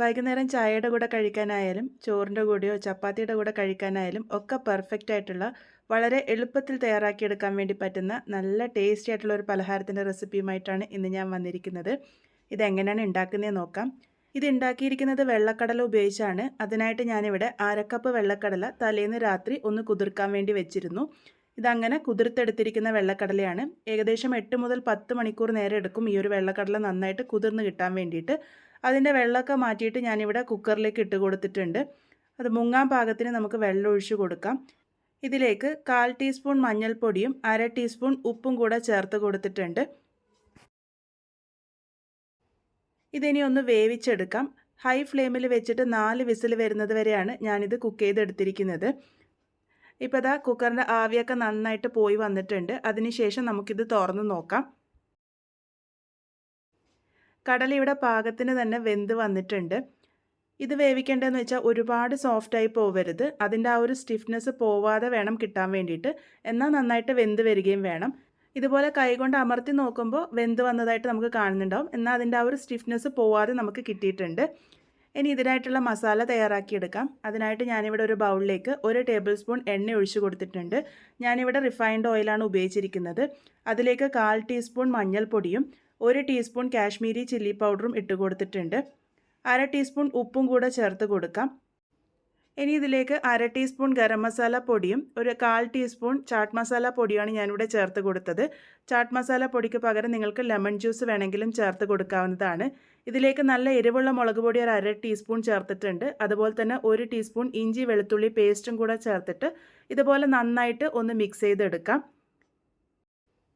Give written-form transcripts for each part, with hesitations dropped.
വൈകുന്നേരം ചായയുടെ കൂടെ കഴിക്കാനായാലും ചോറിൻ്റെ കൂടെയോ ചപ്പാത്തിയുടെ കൂടെ കഴിക്കാനായാലും ഒക്കെ പെർഫെക്റ്റ് ആയിട്ടുള്ള വളരെ എളുപ്പത്തിൽ തയ്യാറാക്കിയെടുക്കാൻ വേണ്ടി പറ്റുന്ന നല്ല ടേസ്റ്റി ആയിട്ടുള്ള ഒരു പലഹാരത്തിൻ്റെ റെസിപ്പിയുമായിട്ടാണ് ഇന്ന് ഞാൻ വന്നിരിക്കുന്നത്. ഇതെങ്ങനെയാണ് ഉണ്ടാക്കുന്നതെന്ന് നോക്കാം. ഇത് ഉണ്ടാക്കിയിരിക്കുന്നത് വെള്ളക്കടല ഉപയോഗിച്ചാണ്. അതിനായിട്ട് ഞാനിവിടെ അരക്കപ്പ് വെള്ളക്കടല തലേന്ന് രാത്രി ഒന്ന് കുതിർക്കാൻ വേണ്ടി വെച്ചിരുന്നു. ഇതങ്ങനെ കുതിർത്തെടുത്തിരിക്കുന്ന വെള്ളക്കടലയാണ്. ഏകദേശം 8 മുതൽ 10 മണിക്കൂർ നേരം എടുക്കും ഈ ഒരു വെള്ളക്കടല നന്നായിട്ട് കുതിർന്ന് കിട്ടാൻ വേണ്ടിയിട്ട്. അതിൻ്റെ വെള്ളമൊക്കെ മാറ്റിയിട്ട് ഞാനിവിടെ കുക്കറിലേക്ക് ഇട്ട് കൊടുത്തിട്ടുണ്ട്. അത് മുങ്ങാൻ പാകത്തിന് നമുക്ക് വെള്ളം ഒഴിച്ച് കൊടുക്കാം. ഇതിലേക്ക് 1/4 ടീസ്പൂൺ മഞ്ഞൾപ്പൊടിയും 1/2 ടീസ്പൂൺ ഉപ്പും കൂടെ ചേർത്ത് കൊടുത്തിട്ടുണ്ട്. ഇതിനി ഒന്ന് വേവിച്ചെടുക്കാം. ഹൈ ഫ്ലെയിമിൽ വെച്ചിട്ട് 4 വിസിൽ വരുന്നത് വരെയാണ് ഞാനിത് കുക്ക് ചെയ്തെടുത്തിരിക്കുന്നത്. ഇപ്പോൾ ഇതാ കുക്കറിൻ്റെ ആവിയൊക്കെ നന്നായിട്ട് പോയി വന്നിട്ടുണ്ട്. അതിനുശേഷം നമുക്കിത് തുറന്ന് നോക്കാം. കടല ഇവിടെ പാകത്തിന് തന്നെ വെന്ത് വന്നിട്ടുണ്ട്. ഇത് വേവിക്കേണ്ടതെന്ന് വെച്ചാൽ ഒരുപാട് സോഫ്റ്റായി പോവരുത്. അതിൻ്റെ ആ ഒരു സ്റ്റിഫ്നെസ് പോവാതെ വേണം കിട്ടാൻ വേണ്ടിയിട്ട്. എന്നാൽ നന്നായിട്ട് വെന്ത് വരികയും വേണം. ഇതുപോലെ കൈകൊണ്ട് അമർത്തി നോക്കുമ്പോൾ വെന്ത് വന്നതായിട്ട് നമുക്ക് കാണുന്നുണ്ടാവും. എന്നാൽ അതിൻ്റെ ആ ഒരു സ്റ്റിഫ്നെസ് പോവാതെ നമുക്ക് കിട്ടിയിട്ടുണ്ട്. ഇനി ഇതിനായിട്ടുള്ള മസാല തയ്യാറാക്കിയെടുക്കാം. അതിനായിട്ട് ഞാനിവിടെ ഒരു ബൗളിലേക്ക് 1 ടേബിൾ സ്പൂൺ എണ്ണ ഒഴിച്ച് കൊടുത്തിട്ടുണ്ട്. ഞാനിവിടെ റിഫൈൻഡ് ഓയിലാണ് ഉപയോഗിച്ചിരിക്കുന്നത്. അതിലേക്ക് 1/4 ടീസ്പൂൺ മഞ്ഞൾപ്പൊടിയും 1 ടീസ്പൂൺ കാശ്മീരി ചില്ലി പൗഡറും ഇട്ട് കൊടുത്തിട്ടുണ്ട്. 1/2 ടീസ്പൂൺ ഉപ്പും കൂടെ ചേർത്ത് കൊടുക്കാം. ഇനി ഇതിലേക്ക് 1/2 ടീസ്പൂൺ ഗരം മസാല പൊടിയും 1/4 ടീസ്പൂൺ ചാട്ട് മസാല പൊടിയാണ് ഞാനിവിടെ ചേർത്ത് കൊടുത്തത്. ചാട്ട് മസാല പൊടിക്ക് പകരം നിങ്ങൾക്ക് ലെമൺ ജ്യൂസ് വേണമെങ്കിലും ചേർത്ത് കൊടുക്കാവുന്നതാണ്. ഇതിലേക്ക് നല്ല എരിവുള്ള മുളക് പൊടി 1/2 ടീസ്പൂൺ ചേർത്തിട്ടുണ്ട്. അതുപോലെ തന്നെ 1 ടീസ്പൂൺ ഇഞ്ചി വെളുത്തുള്ളി പേസ്റ്റും കൂടെ ചേർത്തിട്ട് ഇതുപോലെ നന്നായിട്ട് ഒന്ന് മിക്സ് ചെയ്തെടുക്കാം.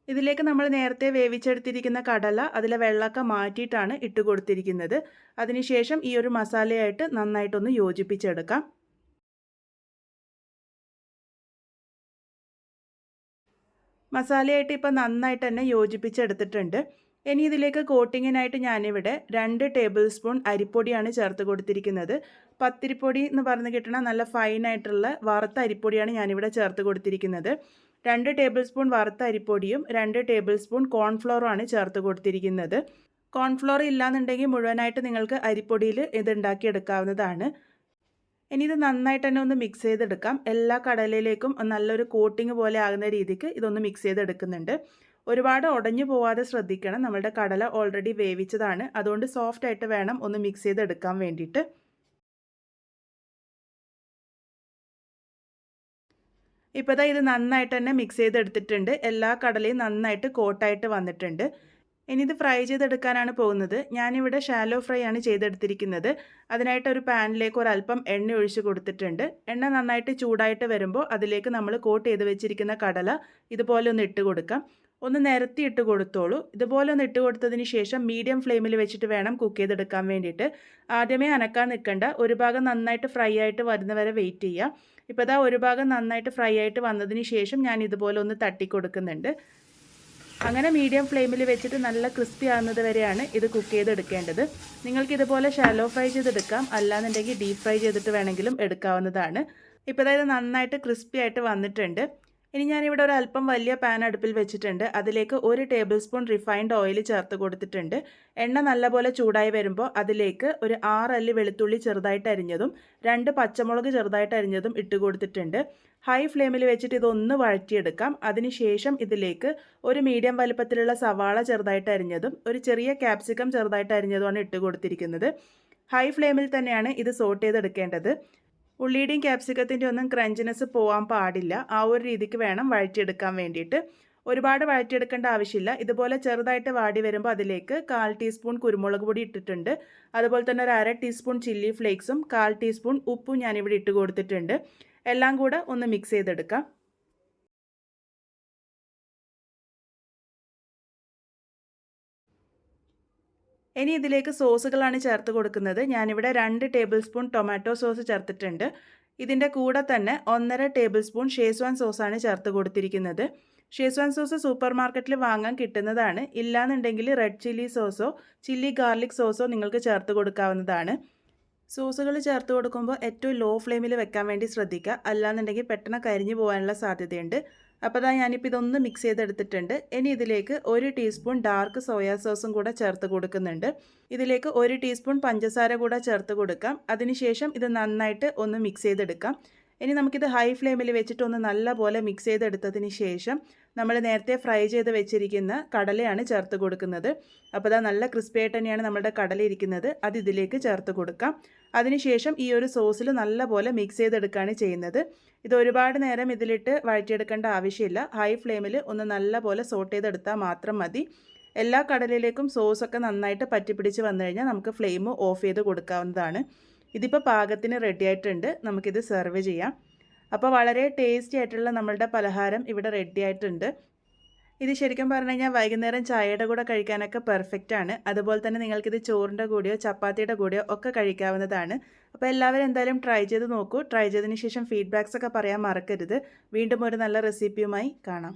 ഇതിലേക്ക് നമ്മൾ നേരത്തെ വേവിച്ചെടുത്തിരിക്കുന്ന കടല അതിലെ വെള്ളമൊക്കെ മാറ്റിയിട്ടാണ് ഇട്ട് കൊടുത്തിരിക്കുന്നത്. അതിനുശേഷം ഈ ഒരു മസാലയായിട്ട് നന്നായിട്ടൊന്ന് യോജിപ്പിച്ചെടുക്കാം. മസാലയായിട്ട് ഇപ്പോൾ നന്നായിട്ട് തന്നെ യോജിപ്പിച്ചെടുത്തിട്ടുണ്ട്. ഇനി ഇതിലേക്ക് കോട്ടിങ്ങിനായിട്ട് ഞാനിവിടെ 2 ടേബിൾ സ്പൂൺ അരിപ്പൊടിയാണ് ചേർത്ത് കൊടുത്തിരിക്കുന്നത്. പത്തിരിപ്പൊടി എന്ന് പറഞ്ഞ് കിട്ടണ നല്ല ഫൈനായിട്ടുള്ള വറുത്ത അരിപ്പൊടിയാണ് ഞാനിവിടെ ചേർത്ത് കൊടുത്തിരിക്കുന്നത്. 2 ടേബിൾ സ്പൂൺ വറുത്ത അരിപ്പൊടിയും 2 ടേബിൾ സ്പൂൺ കോൺഫ്ലോറുമാണ് ചേർത്ത് കൊടുത്തിരിക്കുന്നത്. കോൺഫ്ലോർ ഇല്ലാന്നുണ്ടെങ്കിൽ മുഴുവനായിട്ട് നിങ്ങൾക്ക് അരിപ്പൊടിയിൽ ഇത് ഉണ്ടാക്കിയെടുക്കാവുന്നതാണ്. ഇനി ഇത് നന്നായിട്ട് തന്നെ ഒന്ന് മിക്സ് ചെയ്തെടുക്കാം. എല്ലാ കടലയിലേക്കും നല്ലൊരു കോട്ടിങ് പോലെ ആകുന്ന രീതിക്ക് ഇതൊന്ന് മിക്സ് ചെയ്തെടുക്കുന്നുണ്ട്. ഒരുപാട് ഉടഞ്ഞു പോവാതെ ശ്രദ്ധിക്കണം. നമ്മളുടെ കടല ഓൾറെഡി വേവിച്ചതാണ്. അതുകൊണ്ട് സോഫ്റ്റ് ആയിട്ട് വേണം ഒന്ന് മിക്സ് ചെയ്തെടുക്കാൻ വേണ്ടിയിട്ട്. ഇപ്പോൾ ദാ ഇത് നന്നായിട്ട് തന്നെ മിക്സ് ചെയ്തെടുത്തിട്ടുണ്ട്. എല്ലാ കടലയും നന്നായിട്ട് കോട്ടായിട്ട് വന്നിട്ടുണ്ട്. ഇനി ഇത് ഫ്രൈ ചെയ്തെടുക്കാനാണ് പോകുന്നത്. ഞാനിവിടെ ഷാലോ ഫ്രൈ ആണ് ചെയ്തെടുത്തിരിക്കുന്നത്. അതിനായിട്ട് ഒരു പാനിലേക്ക് ഒരല്പം എണ്ണ ഒഴിച്ച് കൊടുത്തിട്ടുണ്ട്. എണ്ണ നന്നായിട്ട് ചൂടായിട്ട് വരുമ്പോൾ അതിലേക്ക് നമ്മൾ കോട്ട് ചെയ്ത് വെച്ചിരിക്കുന്ന കടല ഇതുപോലെ ഒന്ന് ഇട്ട് കൊടുക്കാം. ഒന്ന് നിരത്തി ഇട്ട് കൊടുത്തോളൂ. ഇതുപോലെ ഒന്ന് ഇട്ട് കൊടുത്തതിന് ശേഷം മീഡിയം ഫ്ലെയിമിൽ വെച്ചിട്ട് വേണം കുക്ക് ചെയ്തെടുക്കാൻ വേണ്ടിയിട്ട്. ആദ്യമേ അനക്കാൻ നിൽക്കണ്ട. ഒരു ഭാഗം നന്നായിട്ട് ഫ്രൈ ആയിട്ട് വരുന്നവരെ വെയിറ്റ് ചെയ്യുക. ഇപ്പോൾ ഇതാ ഒരു ഭാഗം നന്നായിട്ട് ഫ്രൈ ആയിട്ട് വന്നതിന് ശേഷം ഞാൻ ഇതുപോലെ ഒന്ന് തട്ടി കൊടുക്കുന്നുണ്ട്. അങ്ങനെ മീഡിയം ഫ്ലെയിമിൽ വെച്ചിട്ട് നല്ല ക്രിസ്പി ആകുന്നത് വരെയാണ് ഇത് കുക്ക് ചെയ്തെടുക്കേണ്ടത്. നിങ്ങൾക്ക് ഇതുപോലെ ഷാലോ ഫ്രൈ ചെയ്തെടുക്കാം. അല്ലാന്നുണ്ടെങ്കിൽ ഡീപ്പ് ഫ്രൈ ചെയ്തിട്ട് വേണമെങ്കിലും എടുക്കാവുന്നതാണ്. ഇപ്പോൾ അതായത് നന്നായിട്ട് ക്രിസ്പി ആയിട്ട് വന്നിട്ടുണ്ട്. ഇനി ഞാനിവിടെ ഒരു അല്പം വലിയ പാൻ അടുപ്പിൽ വെച്ചിട്ടുണ്ട്. അതിലേക്ക് 1 ടേബിൾ സ്പൂൺ റിഫൈൻഡ് ഓയിൽ ചേർത്ത് കൊടുത്തിട്ടുണ്ട്. എണ്ണ നല്ലപോലെ ചൂടായി വരുമ്പോൾ അതിലേക്ക് ഒരു 6 അല്ലി വെളുത്തുള്ളി ചെറുതായിട്ട് അരിഞ്ഞതും 2 പച്ചമുളക് ചെറുതായിട്ട് അരിഞ്ഞതും ഇട്ട് കൊടുത്തിട്ടുണ്ട്. ഹൈ ഫ്ലെയിമിൽ വെച്ചിട്ട് ഇതൊന്ന് വഴറ്റിയെടുക്കാം. അതിനുശേഷം ഇതിലേക്ക് ഒരു മീഡിയം വലുപ്പത്തിലുള്ള സവാള ചെറുതായിട്ട് അരിഞ്ഞതും ഒരു ചെറിയ ക്യാപ്സിക്കം ചെറുതായിട്ട് അരിഞ്ഞതുമാണ് ഇട്ട് കൊടുത്തിരിക്കുന്നത്. ഹൈ ഫ്ലെയിമിൽ തന്നെയാണ് ഇത് സോട്ട് ചെയ്തെടുക്കേണ്ടത്. ഉള്ളിയുടെയും ക്യാപ്സിക്കത്തിൻ്റെ ഒന്നും ക്രഞ്ചിനെസ് പോകാൻ പാടില്ല. ആ ഒരു രീതിക്ക് വേണം വഴറ്റിയെടുക്കാൻ വേണ്ടിയിട്ട്. ഒരുപാട് വഴറ്റിയെടുക്കേണ്ട ആവശ്യമില്ല. ഇതുപോലെ ചെറുതായിട്ട് വാടി വരുമ്പോൾ അതിലേക്ക് 1/4 ടീസ്പൂൺ കുരുമുളക് പൊടി ഇട്ടിട്ടുണ്ട്. അതുപോലെ തന്നെ ഒരു 1/2 ടീസ്പൂൺ ചില്ലി ഫ്ലേക്സും 1/4 ടീസ്പൂൺ ഉപ്പും ഞാനിവിടെ ഇട്ട് കൊടുത്തിട്ടുണ്ട്. എല്ലാം കൂടെ ഒന്ന് മിക്സ് ചെയ്തെടുക്കാം. ഇനി ഇതിലേക്ക് സോസുകളാണ് ചേർത്ത് കൊടുക്കുന്നത്. ഞാനിവിടെ 2 ടേബിൾ സ്പൂൺ ടൊമാറ്റോ സോസ് ചേർത്തിട്ടുണ്ട്. ഇതിൻ്റെ കൂടെ തന്നെ 1.5 ടേബിൾ സ്പൂൺ ഷേസ്വാൻ സോസാണ് ചേർത്ത് കൊടുത്തിരിക്കുന്നത്. ഷേസ്വാൻ സോസ് സൂപ്പർ മാർക്കറ്റിൽ വാങ്ങാൻ കിട്ടുന്നതാണ്. ഇല്ലാന്നുണ്ടെങ്കിൽ റെഡ് ചില്ലി സോസോ ചില്ലി ഗാർലിക് സോസോ നിങ്ങൾക്ക് ചേർത്ത് കൊടുക്കാവുന്നതാണ്. സോസുകൾ ചേർത്ത് കൊടുക്കുമ്പോൾ ഏറ്റവും ലോ ഫ്ലെയിമിൽ വെക്കാൻ വേണ്ടി ശ്രദ്ധിക്കുക. അല്ലാന്നുണ്ടെങ്കിൽ പെട്ടെന്ന് കരിഞ്ഞു പോകാനുള്ള സാധ്യതയുണ്ട്. അപ്പോൾ ദാ ഞാനിപ്പോൾ ഇതൊന്ന് മിക്സ് ചെയ്തെടുത്തിട്ടുണ്ട്. ഇനി ഇതിലേക്ക് 1 ടീസ്പൂൺ ഡാർക്ക് സോയാ സോസും കൂടെ ചേർത്ത് കൊടുക്കുന്നുണ്ട്. ഇതിലേക്ക് 1 ടീസ്പൂൺ പഞ്ചസാര കൂടെ ചേർത്ത് കൊടുക്കാം. അതിനുശേഷം ഇത് നന്നായിട്ട് ഒന്ന് മിക്സ് ചെയ്തെടുക്കാം. ഇനി നമുക്കിത് ഹൈ ഫ്ലെയിമിൽ വെച്ചിട്ട് ഒന്ന് നല്ലപോലെ മിക്സ് ചെയ്തെടുത്തതിന് ശേഷം നമ്മൾ നേരത്തെ ഫ്രൈ ചെയ്ത് വെച്ചിരിക്കുന്ന കടലയാണ് ചേർത്ത് കൊടുക്കുന്നത്. അപ്പോൾ അത് നല്ല ക്രിസ്പി ആയിട്ട് തന്നെയാണ് നമ്മുടെ കടല ഇരിക്കുന്നത്. അത് ഇതിലേക്ക് ചേർത്ത് കൊടുക്കാം. അതിനുശേഷം ഈ ഒരു സോസിൽ നല്ലപോലെ മിക്സ് ചെയ്തെടുക്കുകയാണ് ചെയ്യുന്നത്. ഇത് ഒരുപാട് നേരം ഇതിലിട്ട് വഴറ്റിയെടുക്കേണ്ട ആവശ്യമില്ല. ഹൈ ഫ്ലെയിമിൽ ഒന്ന് നല്ലപോലെ സോട്ട് ചെയ്തെടുത്താൽ മാത്രം മതി. എല്ലാ കടലയിലേക്കും സോസൊക്കെ നന്നായിട്ട് പറ്റിപ്പിടിച്ച് വന്നു കഴിഞ്ഞാൽ നമുക്ക് ഫ്ലെയിം ഓഫ് ചെയ്ത് കൊടുക്കാവുന്നതാണ്. ഇതിപ്പോൾ പാകത്തിന് റെഡി ആയിട്ടുണ്ട്. നമുക്കിത് സെർവ് ചെയ്യാം. അപ്പോൾ വളരെ ടേസ്റ്റി ആയിട്ടുള്ള നമ്മളുടെ പലഹാരം ഇവിടെ റെഡി ആയിട്ടുണ്ട്. ഇത് ശരിക്കും പറഞ്ഞു കഴിഞ്ഞാൽ വൈകുന്നേരം ചായയുടെ കൂടെ കഴിക്കാനൊക്കെ പെർഫെക്റ്റ് ആണ്. അതുപോലെ തന്നെ നിങ്ങൾക്കിത് ചോറിൻ്റെ കൂടെയോ ചപ്പാത്തിയുടെ കൂടെയോ ഒക്കെ കഴിക്കാവുന്നതാണ്. അപ്പോൾ എല്ലാവരും എന്തായാലും ട്രൈ ചെയ്ത് നോക്കൂ. ട്രൈ ചെയ്തതിന് ശേഷം ഫീഡ്ബാക്സ് ഒക്കെ പറയാൻ മറക്കരുത്. വീണ്ടും ഒരു നല്ല റെസിപ്പിയുമായി കാണാം.